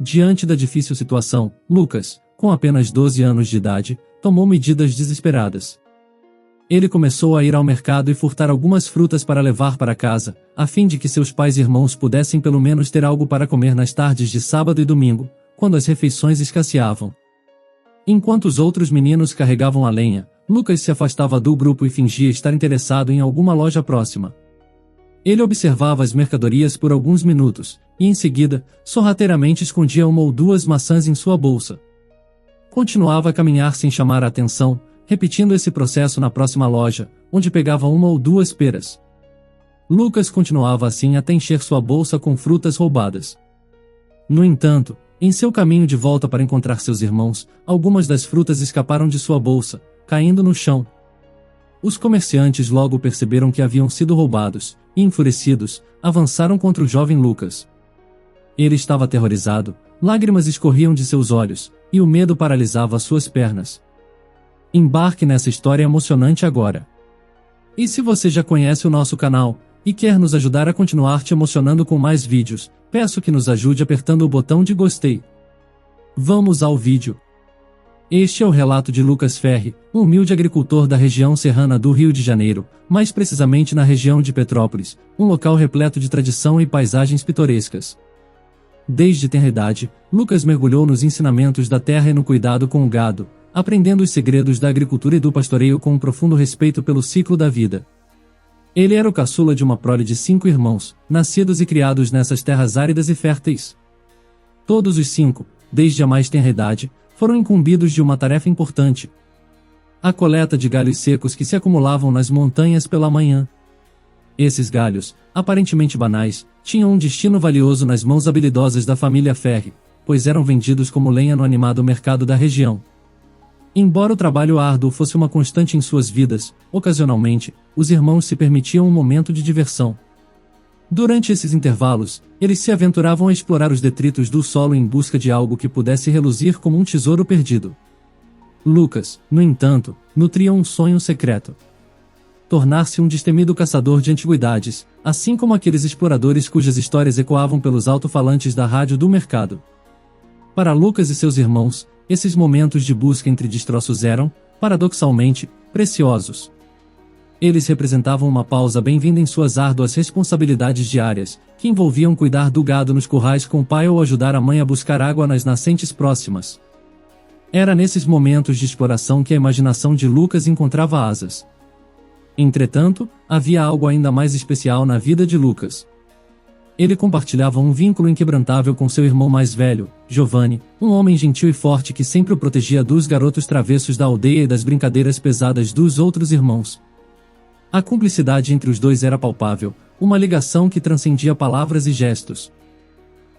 Diante da difícil situação, Lucas, com apenas 12 anos de idade, tomou medidas desesperadas. Ele começou a ir ao mercado e furtar algumas frutas para levar para casa, a fim de que seus pais e irmãos pudessem pelo menos ter algo para comer nas tardes de sábado e domingo, quando as refeições escasseavam. Enquanto os outros meninos carregavam a lenha, Lucas se afastava do grupo e fingia estar interessado em alguma loja próxima. Ele observava as mercadorias por alguns minutos, e em seguida, sorrateiramente escondia uma ou duas maçãs em sua bolsa. Continuava a caminhar sem chamar a atenção, repetindo esse processo na próxima loja, onde pegava uma ou duas peras. Lucas continuava assim até encher sua bolsa com frutas roubadas. No entanto, em seu caminho de volta para encontrar seus irmãos, algumas das frutas escaparam de sua bolsa, caindo no chão. Os comerciantes logo perceberam que haviam sido roubados, e enfurecidos, avançaram contra o jovem Lucas. Ele estava aterrorizado, lágrimas escorriam de seus olhos, e o medo paralisava suas pernas. Embarque nessa história emocionante agora. E se você já conhece o nosso canal, e quer nos ajudar a continuar te emocionando com mais vídeos, peço que nos ajude apertando o botão de gostei. Vamos ao vídeo. Este é o relato de Lucas Ferri, um humilde agricultor da região serrana do Rio de Janeiro, mais precisamente na região de Petrópolis, um local repleto de tradição e paisagens pitorescas. Desde tenra idade, Lucas mergulhou nos ensinamentos da terra e no cuidado com o gado, aprendendo os segredos da agricultura e do pastoreio com um profundo respeito pelo ciclo da vida. Ele era o caçula de uma prole de 5 irmãos, nascidos e criados nessas terras áridas e férteis. Todos os 5, desde a mais tenra idade, foram incumbidos de uma tarefa importante: a coleta de galhos secos que se acumulavam nas montanhas pela manhã. Esses galhos, aparentemente banais, tinham um destino valioso nas mãos habilidosas da família Ferri, pois eram vendidos como lenha no animado mercado da região. Embora o trabalho árduo fosse uma constante em suas vidas, ocasionalmente, os irmãos se permitiam um momento de diversão. Durante esses intervalos, eles se aventuravam a explorar os detritos do solo em busca de algo que pudesse reluzir como um tesouro perdido. Lucas, no entanto, nutria um sonho secreto: tornar-se um destemido caçador de antiguidades, assim como aqueles exploradores cujas histórias ecoavam pelos alto-falantes da rádio do mercado. Para Lucas e seus irmãos, esses momentos de busca entre destroços eram, paradoxalmente, preciosos. Eles representavam uma pausa bem-vinda em suas árduas responsabilidades diárias, que envolviam cuidar do gado nos currais com o pai ou ajudar a mãe a buscar água nas nascentes próximas. Era nesses momentos de exploração que a imaginação de Lucas encontrava asas. Entretanto, havia algo ainda mais especial na vida de Lucas. Ele compartilhava um vínculo inquebrantável com seu irmão mais velho, Giovanni, um homem gentil e forte que sempre o protegia dos garotos travessos da aldeia e das brincadeiras pesadas dos outros irmãos. A cumplicidade entre os dois era palpável, uma ligação que transcendia palavras e gestos.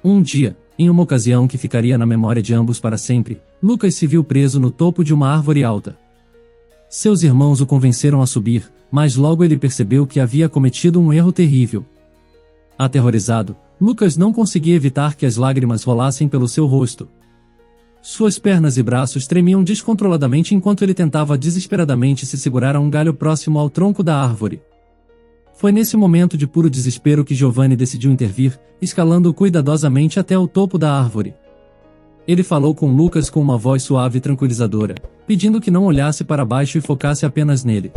Um dia, em uma ocasião que ficaria na memória de ambos para sempre, Lucas se viu preso no topo de uma árvore alta. Seus irmãos o convenceram a subir, mas logo ele percebeu que havia cometido um erro terrível. Aterrorizado, Lucas não conseguia evitar que as lágrimas rolassem pelo seu rosto. Suas pernas e braços tremiam descontroladamente enquanto ele tentava desesperadamente se segurar a um galho próximo ao tronco da árvore. Foi nesse momento de puro desespero que Giovanni decidiu intervir, escalando cuidadosamente até o topo da árvore. Ele falou com Lucas com uma voz suave e tranquilizadora, pedindo que não olhasse para baixo e focasse apenas nele.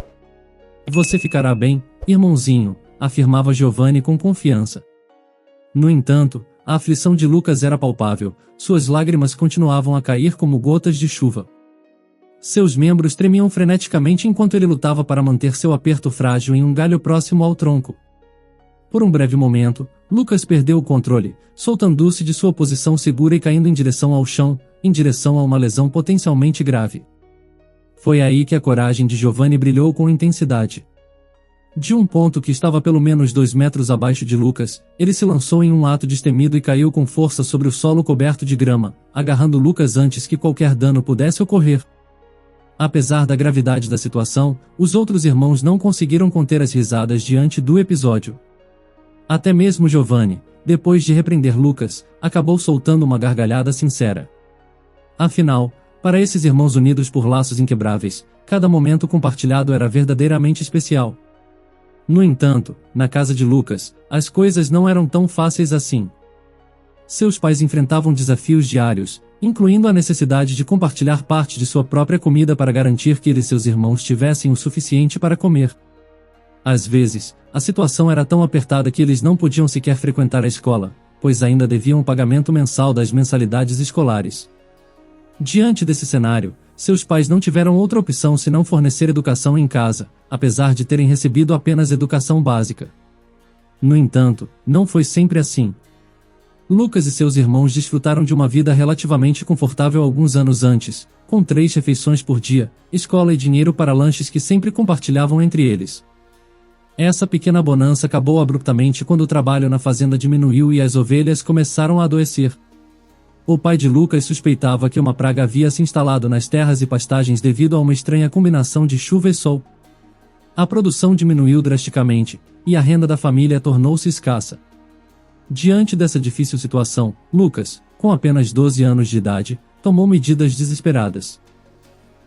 "Você ficará bem, irmãozinho", afirmava Giovanni com confiança. No entanto, a aflição de Lucas era palpável, suas lágrimas continuavam a cair como gotas de chuva. Seus membros tremiam freneticamente enquanto ele lutava para manter seu aperto frágil em um galho próximo ao tronco. Por um breve momento, Lucas perdeu o controle, soltando-se de sua posição segura e caindo em direção ao chão, em direção a uma lesão potencialmente grave. Foi aí que a coragem de Giovanni brilhou com intensidade. De um ponto que estava pelo menos 2 metros abaixo de Lucas, ele se lançou em um ato destemido e caiu com força sobre o solo coberto de grama, agarrando Lucas antes que qualquer dano pudesse ocorrer. Apesar da gravidade da situação, os outros irmãos não conseguiram conter as risadas diante do episódio. Até mesmo Giovanni, depois de repreender Lucas, acabou soltando uma gargalhada sincera. Afinal, para esses irmãos unidos por laços inquebráveis, cada momento compartilhado era verdadeiramente especial. No entanto, na casa de Lucas, as coisas não eram tão fáceis assim. Seus pais enfrentavam desafios diários, incluindo a necessidade de compartilhar parte de sua própria comida para garantir que ele e seus irmãos tivessem o suficiente para comer. Às vezes, a situação era tão apertada que eles não podiam sequer frequentar a escola, pois ainda deviam o pagamento mensal das mensalidades escolares. Diante desse cenário, seus pais não tiveram outra opção senão fornecer educação em casa, apesar de terem recebido apenas educação básica. No entanto, não foi sempre assim. Lucas e seus irmãos desfrutaram de uma vida relativamente confortável alguns anos antes, com 3 refeições por dia, escola e dinheiro para lanches que sempre compartilhavam entre eles. Essa pequena bonança acabou abruptamente quando o trabalho na fazenda diminuiu e as ovelhas começaram a adoecer. O pai de Lucas suspeitava que uma praga havia se instalado nas terras e pastagens devido a uma estranha combinação de chuva e sol. A produção diminuiu drasticamente, e a renda da família tornou-se escassa. Diante dessa difícil situação, Lucas, com apenas 12 anos de idade, tomou medidas desesperadas.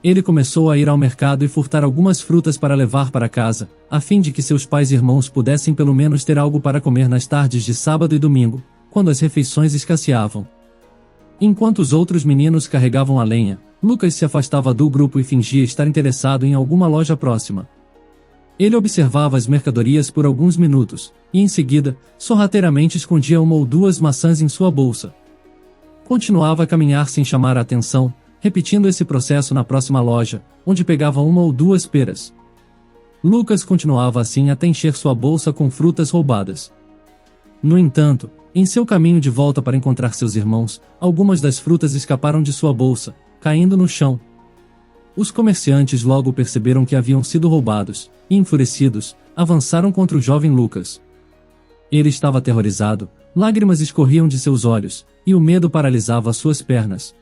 Ele começou a ir ao mercado e furtar algumas frutas para levar para casa, a fim de que seus pais e irmãos pudessem pelo menos ter algo para comer nas tardes de sábado e domingo, quando as refeições escasseavam. Enquanto os outros meninos carregavam a lenha, Lucas se afastava do grupo e fingia estar interessado em alguma loja próxima. Ele observava as mercadorias por alguns minutos, e em seguida, sorrateiramente escondia 1 ou 2 maçãs em sua bolsa. Continuava a caminhar sem chamar a atenção, repetindo esse processo na próxima loja, onde pegava 1 ou 2 peras. Lucas continuava assim até encher sua bolsa com frutas roubadas. No entanto, em seu caminho de volta para encontrar seus irmãos, algumas das frutas escaparam de sua bolsa, caindo no chão. Os comerciantes logo perceberam que haviam sido roubados, e enfurecidos, avançaram contra o jovem Lucas. Ele estava aterrorizado, lágrimas escorriam de seus olhos, e o medo paralisava suas pernas.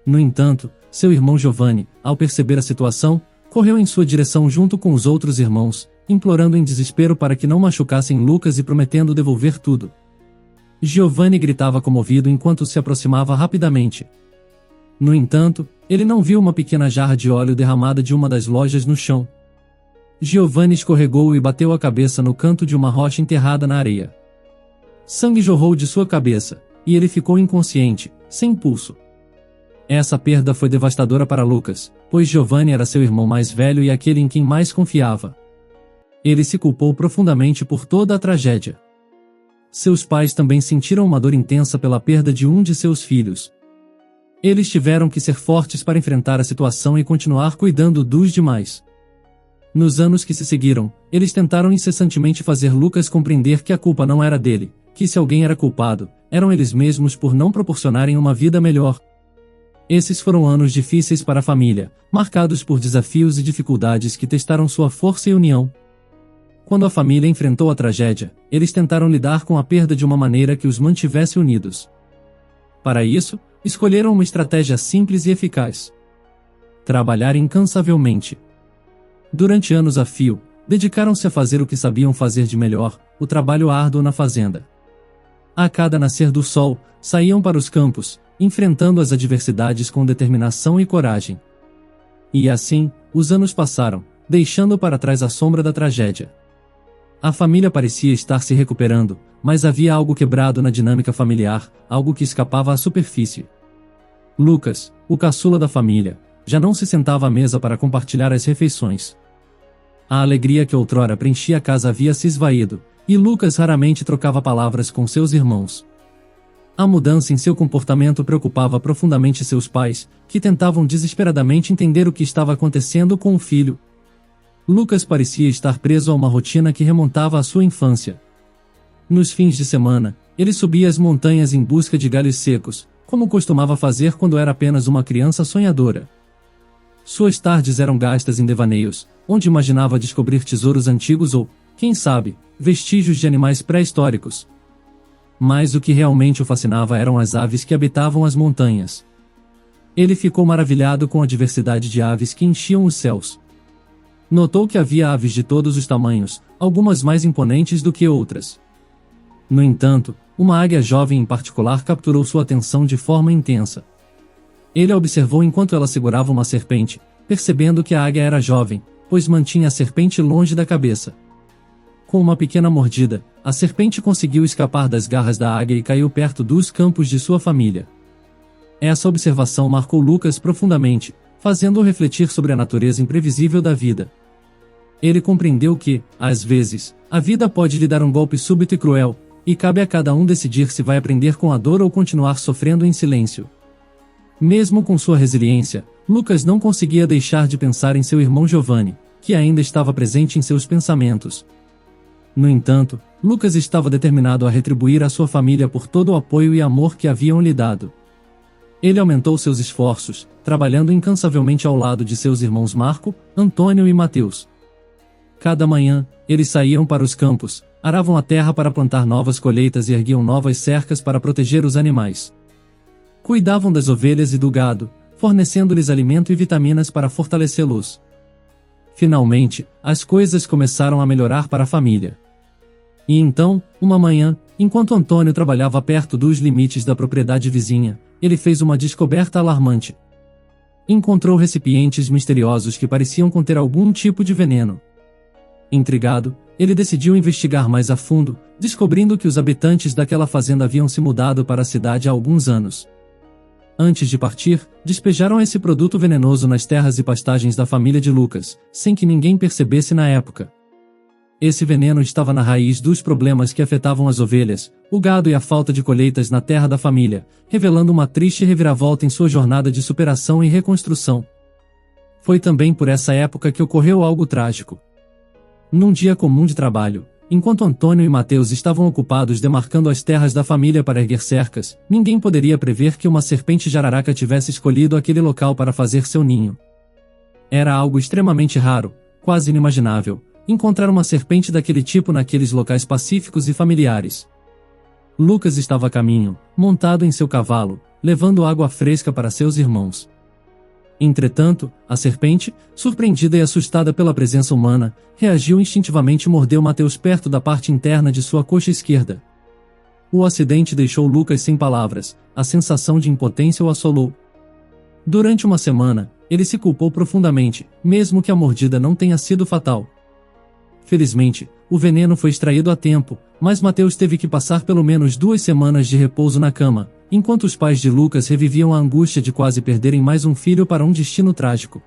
No entanto, seu irmão Giovanni, ao perceber a situação, correu em sua direção junto com os outros irmãos, implorando em desespero para que não machucassem Lucas e prometendo devolver tudo. Giovanni gritava comovido enquanto se aproximava rapidamente. No entanto, ele não viu uma pequena jarra de óleo derramada de uma das lojas no chão. Giovanni escorregou e bateu a cabeça no canto de uma rocha enterrada na areia. Sangue jorrou de sua cabeça, e ele ficou inconsciente, sem pulso. Essa perda foi devastadora para Lucas, pois Giovanni era seu irmão mais velho e aquele em quem mais confiava. Ele se culpou profundamente por toda a tragédia. Seus pais também sentiram uma dor intensa pela perda de um de seus filhos. Eles tiveram que ser fortes para enfrentar a situação e continuar cuidando dos demais. Nos anos que se seguiram, eles tentaram incessantemente fazer Lucas compreender que a culpa não era dele, que se alguém era culpado, eram eles mesmos por não proporcionarem uma vida melhor. Esses foram anos difíceis para a família, marcados por desafios e dificuldades que testaram sua força e união. Quando a família enfrentou a tragédia, eles tentaram lidar com a perda de uma maneira que os mantivesse unidos. Para isso, escolheram uma estratégia simples e eficaz: trabalhar incansavelmente. Durante anos a fio, dedicaram-se a fazer o que sabiam fazer de melhor, o trabalho árduo na fazenda. A cada nascer do sol, saíam para os campos, enfrentando as adversidades com determinação e coragem. E assim, os anos passaram, deixando para trás a sombra da tragédia. A família parecia estar se recuperando, mas havia algo quebrado na dinâmica familiar, algo que escapava à superfície. Lucas, o caçula da família, já não se sentava à mesa para compartilhar as refeições. A alegria que outrora preenchia a casa havia se esvaído, e Lucas raramente trocava palavras com seus irmãos. A mudança em seu comportamento preocupava profundamente seus pais, que tentavam desesperadamente entender o que estava acontecendo com o filho. Lucas parecia estar preso a uma rotina que remontava à sua infância. Nos fins de semana, ele subia as montanhas em busca de galhos secos, como costumava fazer quando era apenas uma criança sonhadora. Suas tardes eram gastas em devaneios, onde imaginava descobrir tesouros antigos ou, quem sabe, vestígios de animais pré-históricos. Mas o que realmente o fascinava eram as aves que habitavam as montanhas. Ele ficou maravilhado com a diversidade de aves que enchiam os céus. Notou que havia aves de todos os tamanhos, algumas mais imponentes do que outras. No entanto, uma águia jovem em particular capturou sua atenção de forma intensa. Ele a observou enquanto ela segurava uma serpente, percebendo que a águia era jovem, pois mantinha a serpente longe da cabeça. Com uma pequena mordida, a serpente conseguiu escapar das garras da águia e caiu perto dos campos de sua família. Essa observação marcou Lucas profundamente, fazendo-o refletir sobre a natureza imprevisível da vida. Ele compreendeu que, às vezes, a vida pode lhe dar um golpe súbito e cruel, e cabe a cada um decidir se vai aprender com a dor ou continuar sofrendo em silêncio. Mesmo com sua resiliência, Lucas não conseguia deixar de pensar em seu irmão Giovanni, que ainda estava presente em seus pensamentos. No entanto, Lucas estava determinado a retribuir à sua família por todo o apoio e amor que haviam lhe dado. Ele aumentou seus esforços, trabalhando incansavelmente ao lado de seus irmãos Marco, Antônio e Mateus. Cada manhã, eles saíam para os campos, aravam a terra para plantar novas colheitas e erguiam novas cercas para proteger os animais. Cuidavam das ovelhas e do gado, fornecendo-lhes alimento e vitaminas para fortalecê-los. Finalmente, as coisas começaram a melhorar para a família. E então, uma manhã, enquanto Antônio trabalhava perto dos limites da propriedade vizinha, ele fez uma descoberta alarmante. Encontrou recipientes misteriosos que pareciam conter algum tipo de veneno. Intrigado, ele decidiu investigar mais a fundo, descobrindo que os habitantes daquela fazenda haviam se mudado para a cidade há alguns anos. Antes de partir, despejaram esse produto venenoso nas terras e pastagens da família de Lucas, sem que ninguém percebesse na época. Esse veneno estava na raiz dos problemas que afetavam as ovelhas, o gado e a falta de colheitas na terra da família, revelando uma triste reviravolta em sua jornada de superação e reconstrução. Foi também por essa época que ocorreu algo trágico. Num dia comum de trabalho, enquanto Antônio e Mateus estavam ocupados demarcando as terras da família para erguer cercas, ninguém poderia prever que uma serpente jararaca tivesse escolhido aquele local para fazer seu ninho. Era algo extremamente raro, quase inimaginável, encontrar uma serpente daquele tipo naqueles locais pacíficos e familiares. Lucas estava a caminho, montado em seu cavalo, levando água fresca para seus irmãos. Entretanto, a serpente, surpreendida e assustada pela presença humana, reagiu instintivamente e mordeu Mateus perto da parte interna de sua coxa esquerda. O acidente deixou Lucas sem palavras, a sensação de impotência o assolou. Durante uma semana, ele se culpou profundamente, mesmo que a mordida não tenha sido fatal. Felizmente, o veneno foi extraído a tempo, mas Mateus teve que passar pelo menos 2 semanas de repouso na cama, enquanto os pais de Lucas reviviam a angústia de quase perderem mais um filho para um destino trágico.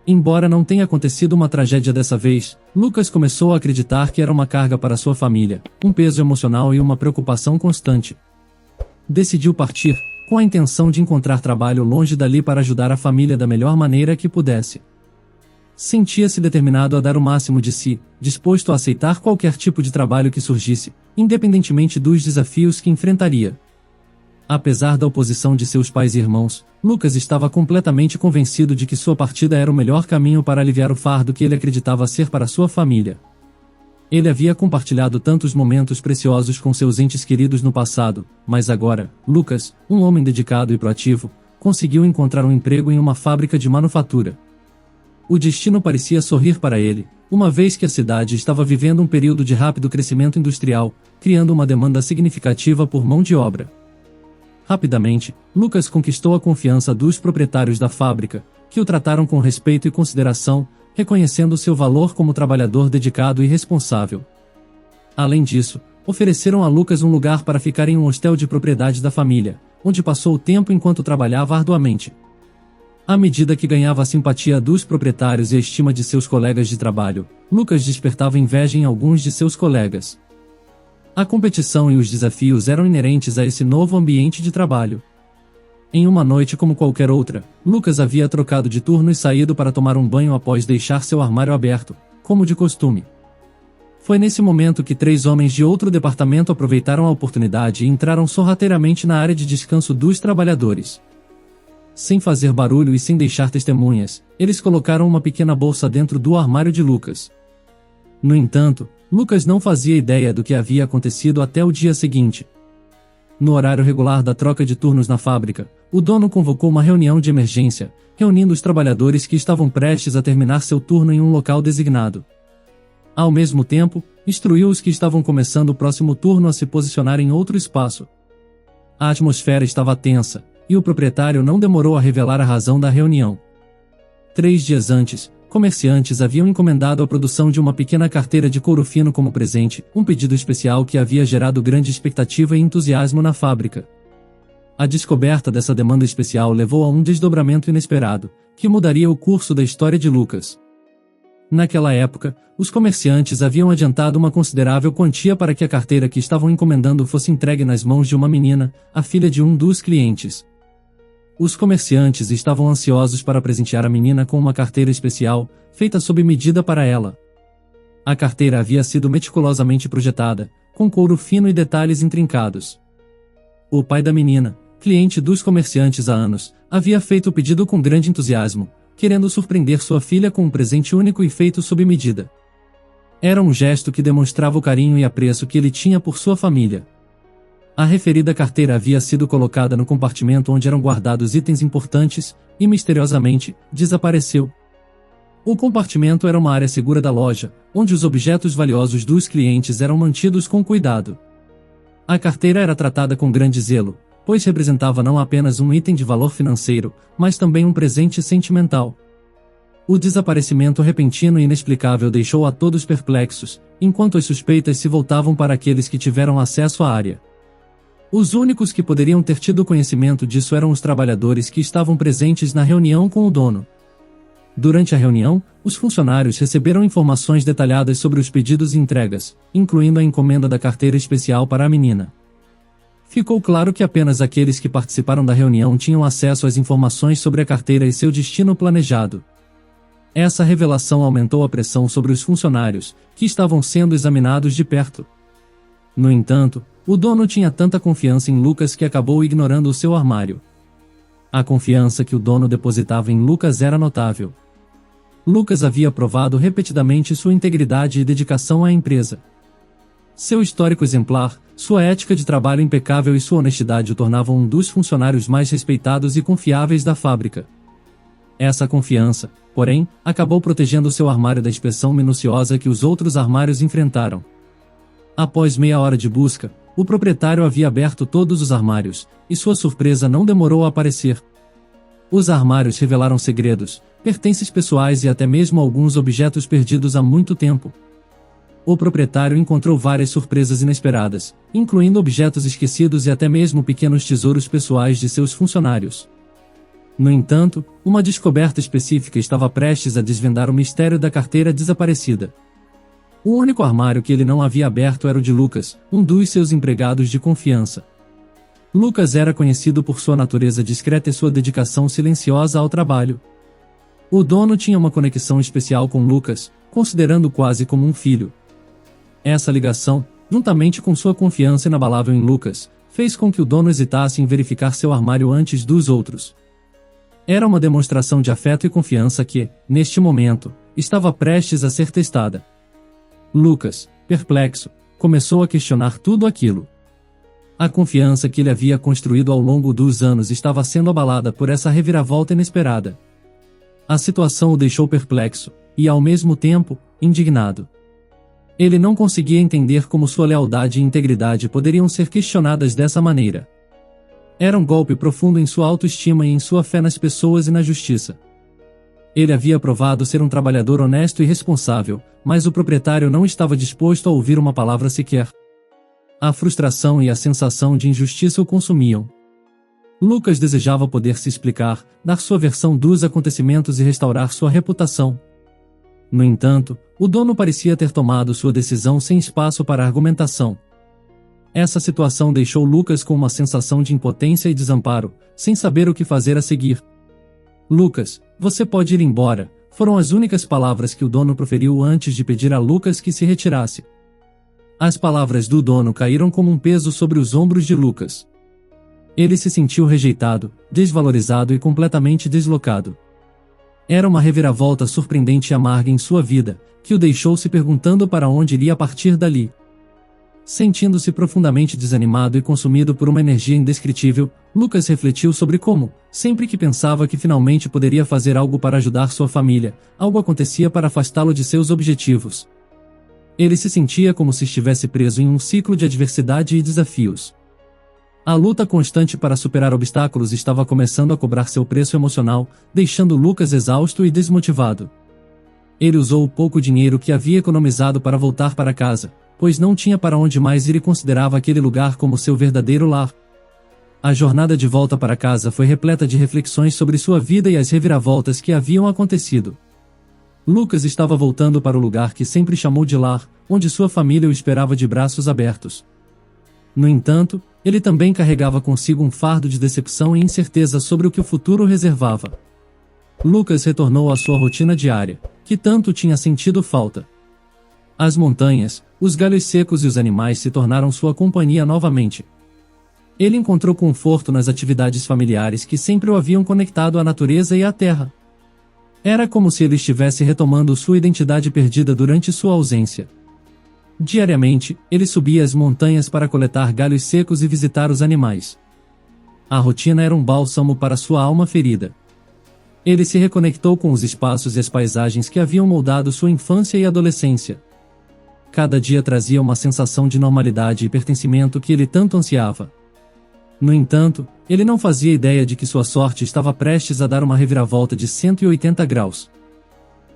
Embora não tenha acontecido uma tragédia dessa vez, Lucas começou a acreditar que era uma carga para sua família, um peso emocional e uma preocupação constante. Decidiu partir, com a intenção de encontrar trabalho longe dali para ajudar a família da melhor maneira que pudesse. Sentia-se determinado a dar o máximo de si, disposto a aceitar qualquer tipo de trabalho que surgisse, independentemente dos desafios que enfrentaria. Apesar da oposição de seus pais e irmãos, Lucas estava completamente convencido de que sua partida era o melhor caminho para aliviar o fardo que ele acreditava ser para sua família. Ele havia compartilhado tantos momentos preciosos com seus entes queridos no passado, mas agora, Lucas, um homem dedicado e proativo, conseguiu encontrar um emprego em uma fábrica de manufatura. O destino parecia sorrir para ele, uma vez que a cidade estava vivendo um período de rápido crescimento industrial, criando uma demanda significativa por mão de obra. Rapidamente, Lucas conquistou a confiança dos proprietários da fábrica, que o trataram com respeito e consideração, reconhecendo seu valor como trabalhador dedicado e responsável. Além disso, ofereceram a Lucas um lugar para ficar em um hostel de propriedade da família, onde passou o tempo enquanto trabalhava arduamente. À medida que ganhava a simpatia dos proprietários e a estima de seus colegas de trabalho, Lucas despertava inveja em alguns de seus colegas. A competição e os desafios eram inerentes a esse novo ambiente de trabalho. Em uma noite como qualquer outra, Lucas havia trocado de turno e saído para tomar um banho após deixar seu armário aberto, como de costume. Foi nesse momento que 3 homens de outro departamento aproveitaram a oportunidade e entraram sorrateiramente na área de descanso dos trabalhadores. Sem fazer barulho e sem deixar testemunhas, eles colocaram uma pequena bolsa dentro do armário de Lucas. No entanto, Lucas não fazia ideia do que havia acontecido até o dia seguinte. No horário regular da troca de turnos na fábrica, o dono convocou uma reunião de emergência, reunindo os trabalhadores que estavam prestes a terminar seu turno em um local designado. Ao mesmo tempo, instruiu os que estavam começando o próximo turno a se posicionar em outro espaço. A atmosfera estava tensa, e o proprietário não demorou a revelar a razão da reunião. 3 dias antes, comerciantes haviam encomendado a produção de uma pequena carteira de couro fino como presente, um pedido especial que havia gerado grande expectativa e entusiasmo na fábrica. A descoberta dessa demanda especial levou a um desdobramento inesperado, que mudaria o curso da história de Lucas. Naquela época, os comerciantes haviam adiantado uma considerável quantia para que a carteira que estavam encomendando fosse entregue nas mãos de uma menina, a filha de um dos clientes. Os comerciantes estavam ansiosos para presentear a menina com uma carteira especial, feita sob medida para ela. A carteira havia sido meticulosamente projetada, com couro fino e detalhes intrincados. O pai da menina, cliente dos comerciantes há anos, havia feito o pedido com grande entusiasmo, querendo surpreender sua filha com um presente único e feito sob medida. Era um gesto que demonstrava o carinho e apreço que ele tinha por sua família. A referida carteira havia sido colocada no compartimento onde eram guardados itens importantes, e misteriosamente, desapareceu. O compartimento era uma área segura da loja, onde os objetos valiosos dos clientes eram mantidos com cuidado. A carteira era tratada com grande zelo, pois representava não apenas um item de valor financeiro, mas também um presente sentimental. O desaparecimento repentino e inexplicável deixou a todos perplexos, enquanto as suspeitas se voltavam para aqueles que tiveram acesso à área. Os únicos que poderiam ter tido conhecimento disso eram os trabalhadores que estavam presentes na reunião com o dono. Durante a reunião, os funcionários receberam informações detalhadas sobre os pedidos e entregas, incluindo a encomenda da carteira especial para a menina. Ficou claro que apenas aqueles que participaram da reunião tinham acesso às informações sobre a carteira e seu destino planejado. Essa revelação aumentou a pressão sobre os funcionários, que estavam sendo examinados de perto. No entanto, o dono tinha tanta confiança em Lucas que acabou ignorando o seu armário. A confiança que o dono depositava em Lucas era notável. Lucas havia provado repetidamente sua integridade e dedicação à empresa. Seu histórico exemplar, sua ética de trabalho impecável e sua honestidade o tornavam um dos funcionários mais respeitados e confiáveis da fábrica. Essa confiança, porém, acabou protegendo seu armário da inspeção minuciosa que os outros armários enfrentaram. Após meia hora de busca, o proprietário havia aberto todos os armários, e sua surpresa não demorou a aparecer. Os armários revelaram segredos, pertences pessoais e até mesmo alguns objetos perdidos há muito tempo. O proprietário encontrou várias surpresas inesperadas, incluindo objetos esquecidos e até mesmo pequenos tesouros pessoais de seus funcionários. No entanto, uma descoberta específica estava prestes a desvendar o mistério da carteira desaparecida. O único armário que ele não havia aberto era o de Lucas, um dos seus empregados de confiança. Lucas era conhecido por sua natureza discreta e sua dedicação silenciosa ao trabalho. O dono tinha uma conexão especial com Lucas, considerando-o quase como um filho. Essa ligação, juntamente com sua confiança inabalável em Lucas, fez com que o dono hesitasse em verificar seu armário antes dos outros. Era uma demonstração de afeto e confiança que, neste momento, estava prestes a ser testada. Lucas, perplexo, começou a questionar tudo aquilo. A confiança que ele havia construído ao longo dos anos estava sendo abalada por essa reviravolta inesperada. A situação o deixou perplexo, e ao mesmo tempo, indignado. Ele não conseguia entender como sua lealdade e integridade poderiam ser questionadas dessa maneira. Era um golpe profundo em sua autoestima e em sua fé nas pessoas e na justiça. Ele havia provado ser um trabalhador honesto e responsável, mas o proprietário não estava disposto a ouvir uma palavra sequer. A frustração e a sensação de injustiça o consumiam. Lucas desejava poder se explicar, dar sua versão dos acontecimentos e restaurar sua reputação. No entanto, o dono parecia ter tomado sua decisão sem espaço para argumentação. Essa situação deixou Lucas com uma sensação de impotência e desamparo, sem saber o que fazer a seguir. Lucas, você pode ir embora, foram as únicas palavras que o dono proferiu antes de pedir a Lucas que se retirasse. As palavras do dono caíram como um peso sobre os ombros de Lucas. Ele se sentiu rejeitado, desvalorizado e completamente deslocado. Era uma reviravolta surpreendente e amarga em sua vida, que o deixou se perguntando para onde iria a partir dali. Sentindo-se profundamente desanimado e consumido por uma energia indescritível, Lucas refletiu sobre como, sempre que pensava que finalmente poderia fazer algo para ajudar sua família, algo acontecia para afastá-lo de seus objetivos. Ele se sentia como se estivesse preso em um ciclo de adversidade e desafios. A luta constante para superar obstáculos estava começando a cobrar seu preço emocional, deixando Lucas exausto e desmotivado. Ele usou o pouco dinheiro que havia economizado para voltar para casa, pois não tinha para onde mais ir e considerava aquele lugar como seu verdadeiro lar. A jornada de volta para casa foi repleta de reflexões sobre sua vida e as reviravoltas que haviam acontecido. Lucas estava voltando para o lugar que sempre chamou de lar, onde sua família o esperava de braços abertos. No entanto, ele também carregava consigo um fardo de decepção e incerteza sobre o que o futuro reservava. Lucas retornou à sua rotina diária, que tanto tinha sentido falta. As montanhas, os galhos secos e os animais se tornaram sua companhia novamente. Ele encontrou conforto nas atividades familiares que sempre o haviam conectado à natureza e à terra. Era como se ele estivesse retomando sua identidade perdida durante sua ausência. Diariamente, ele subia as montanhas para coletar galhos secos e visitar os animais. A rotina era um bálsamo para sua alma ferida. Ele se reconectou com os espaços e as paisagens que haviam moldado sua infância e adolescência. Cada dia trazia uma sensação de normalidade e pertencimento que ele tanto ansiava. No entanto, ele não fazia ideia de que sua sorte estava prestes a dar uma reviravolta de 180 graus.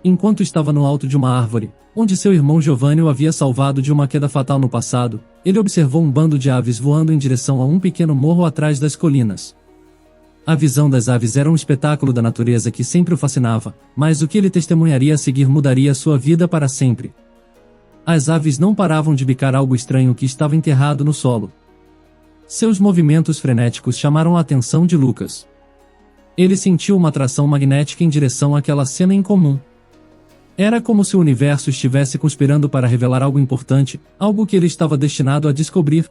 Enquanto estava no alto de uma árvore, onde seu irmão Giovanni o havia salvado de uma queda fatal no passado, ele observou um bando de aves voando em direção a um pequeno morro atrás das colinas. A visão das aves era um espetáculo da natureza que sempre o fascinava, mas o que ele testemunharia a seguir mudaria sua vida para sempre. As aves não paravam de bicar algo estranho que estava enterrado no solo. Seus movimentos frenéticos chamaram a atenção de Lucas. Ele sentiu uma atração magnética em direção àquela cena incomum. Era como se o universo estivesse conspirando para revelar algo importante, algo que ele estava destinado a descobrir.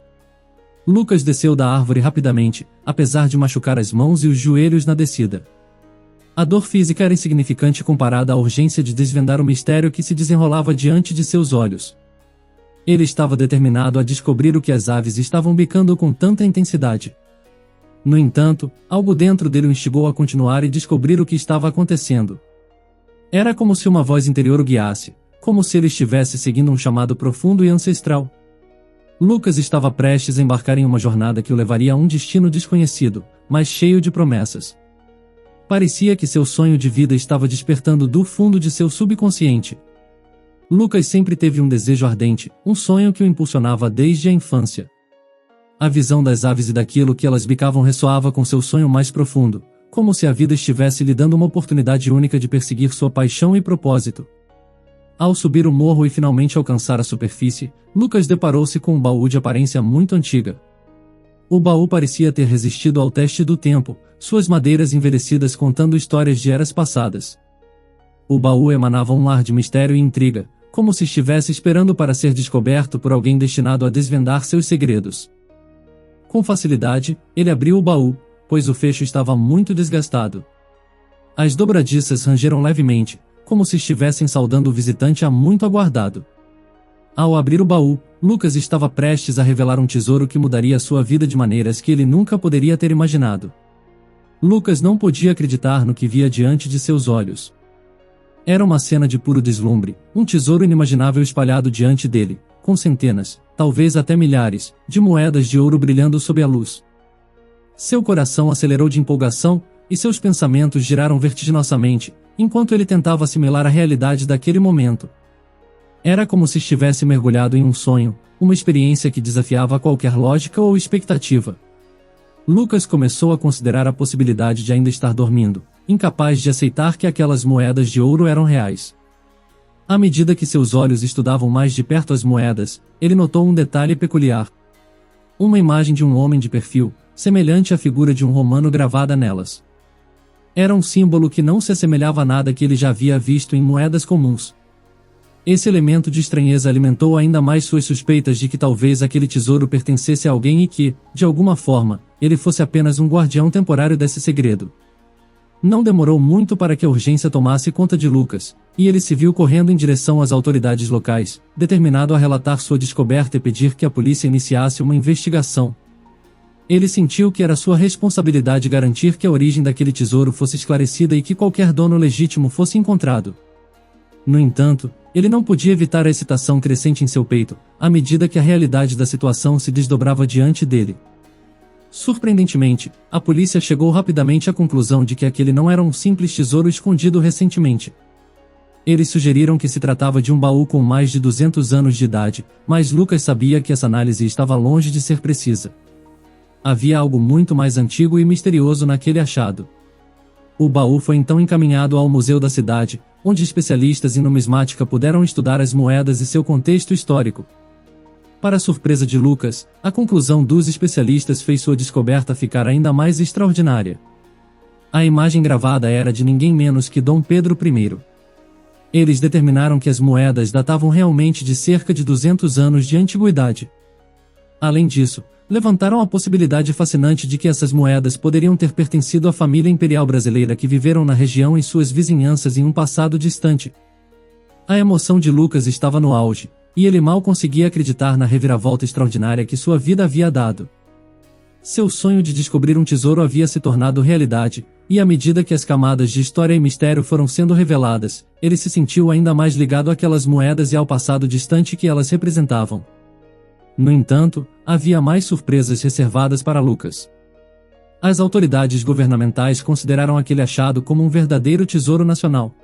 Lucas desceu da árvore rapidamente, apesar de machucar as mãos e os joelhos na descida. A dor física era insignificante comparada à urgência de desvendar o mistério que se desenrolava diante de seus olhos. Ele estava determinado a descobrir o que as aves estavam bicando com tanta intensidade. No entanto, algo dentro dele o instigou a continuar e descobrir o que estava acontecendo. Era como se uma voz interior o guiasse, como se ele estivesse seguindo um chamado profundo e ancestral. Lucas estava prestes a embarcar em uma jornada que o levaria a um destino desconhecido, mas cheio de promessas. Parecia que seu sonho de vida estava despertando do fundo de seu subconsciente. Lucas sempre teve um desejo ardente, um sonho que o impulsionava desde a infância. A visão das aves e daquilo que elas bicavam ressoava com seu sonho mais profundo, como se a vida estivesse lhe dando uma oportunidade única de perseguir sua paixão e propósito. Ao subir o morro e finalmente alcançar a superfície, Lucas deparou-se com um baú de aparência muito antiga. O baú parecia ter resistido ao teste do tempo, suas madeiras envelhecidas contando histórias de eras passadas. O baú emanava um ar de mistério e intriga, como se estivesse esperando para ser descoberto por alguém destinado a desvendar seus segredos. Com facilidade, ele abriu o baú, pois o fecho estava muito desgastado. As dobradiças rangeram levemente, como se estivessem saudando o visitante há muito aguardado. Ao abrir o baú, Lucas estava prestes a revelar um tesouro que mudaria sua vida de maneiras que ele nunca poderia ter imaginado. Lucas não podia acreditar no que via diante de seus olhos. Era uma cena de puro deslumbre, um tesouro inimaginável espalhado diante dele, com centenas, talvez até milhares, de moedas de ouro brilhando sob a luz. Seu coração acelerou de empolgação, e seus pensamentos giraram vertiginosamente, enquanto ele tentava assimilar a realidade daquele momento. Era como se estivesse mergulhado em um sonho, uma experiência que desafiava qualquer lógica ou expectativa. Lucas começou a considerar a possibilidade de ainda estar dormindo, incapaz de aceitar que aquelas moedas de ouro eram reais. À medida que seus olhos estudavam mais de perto as moedas, ele notou um detalhe peculiar. Uma imagem de um homem de perfil, semelhante à figura de um romano gravada nelas. Era um símbolo que não se assemelhava a nada que ele já havia visto em moedas comuns. Esse elemento de estranheza alimentou ainda mais suas suspeitas de que talvez aquele tesouro pertencesse a alguém e que, de alguma forma, ele fosse apenas um guardião temporário desse segredo. Não demorou muito para que a urgência tomasse conta de Lucas, e ele se viu correndo em direção às autoridades locais, determinado a relatar sua descoberta e pedir que a polícia iniciasse uma investigação. Ele sentiu que era sua responsabilidade garantir que a origem daquele tesouro fosse esclarecida e que qualquer dono legítimo fosse encontrado. No entanto, ele não podia evitar a excitação crescente em seu peito, à medida que a realidade da situação se desdobrava diante dele. Surpreendentemente, a polícia chegou rapidamente à conclusão de que aquele não era um simples tesouro escondido recentemente. Eles sugeriram que se tratava de um baú com mais de 200 anos de idade, mas Lucas sabia que essa análise estava longe de ser precisa. Havia algo muito mais antigo e misterioso naquele achado. O baú foi então encaminhado ao museu da cidade, onde especialistas em numismática puderam estudar as moedas e seu contexto histórico. Para surpresa de Lucas, a conclusão dos especialistas fez sua descoberta ficar ainda mais extraordinária. A imagem gravada era de ninguém menos que Dom Pedro I. Eles determinaram que as moedas datavam realmente de cerca de 200 anos de antiguidade. Além disso, levantaram a possibilidade fascinante de que essas moedas poderiam ter pertencido à família imperial brasileira que viveram na região e suas vizinhanças em um passado distante. A emoção de Lucas estava no auge, e ele mal conseguia acreditar na reviravolta extraordinária que sua vida havia dado. Seu sonho de descobrir um tesouro havia se tornado realidade, e à medida que as camadas de história e mistério foram sendo reveladas, ele se sentiu ainda mais ligado àquelas moedas e ao passado distante que elas representavam. No entanto, havia mais surpresas reservadas para Lucas. As autoridades governamentais consideraram aquele achado como um verdadeiro tesouro nacional.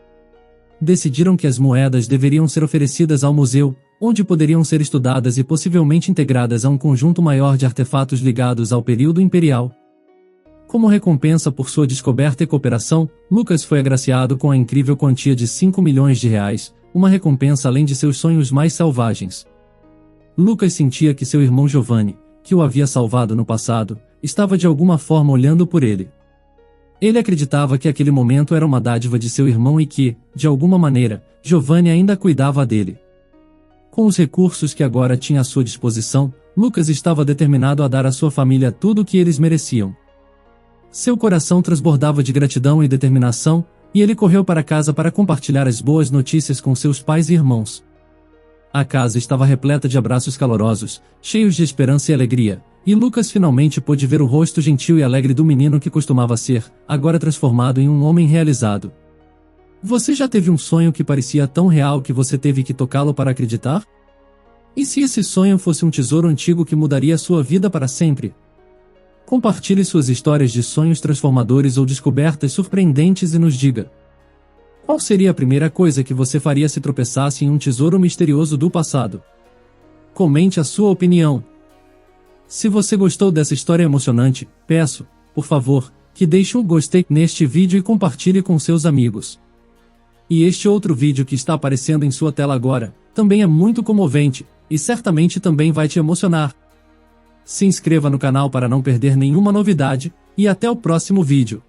Decidiram que as moedas deveriam ser oferecidas ao museu, onde poderiam ser estudadas e possivelmente integradas a um conjunto maior de artefatos ligados ao período imperial. Como recompensa por sua descoberta e cooperação, Lucas foi agraciado com a incrível quantia de 5 milhões de reais, uma recompensa além de seus sonhos mais selvagens. Lucas sentia que seu irmão Giovanni, que o havia salvado no passado, estava de alguma forma olhando por ele. Ele acreditava que aquele momento era uma dádiva de seu irmão e que, de alguma maneira, Giovanni ainda cuidava dele. Com os recursos que agora tinha à sua disposição, Lucas estava determinado a dar à sua família tudo o que eles mereciam. Seu coração transbordava de gratidão e determinação, e ele correu para casa para compartilhar as boas notícias com seus pais e irmãos. A casa estava repleta de abraços calorosos, cheios de esperança e alegria, e Lucas finalmente pôde ver o rosto gentil e alegre do menino que costumava ser, agora transformado em um homem realizado. Você já teve um sonho que parecia tão real que você teve que tocá-lo para acreditar? E se esse sonho fosse um tesouro antigo que mudaria sua vida para sempre? Compartilhe suas histórias de sonhos transformadores ou descobertas surpreendentes e nos diga. Qual seria a primeira coisa que você faria se tropeçasse em um tesouro misterioso do passado? Comente a sua opinião. Se você gostou dessa história emocionante, peço, por favor, que deixe um gostei neste vídeo e compartilhe com seus amigos. E este outro vídeo que está aparecendo em sua tela agora, também é muito comovente, e certamente também vai te emocionar. Se inscreva no canal para não perder nenhuma novidade, e até o próximo vídeo.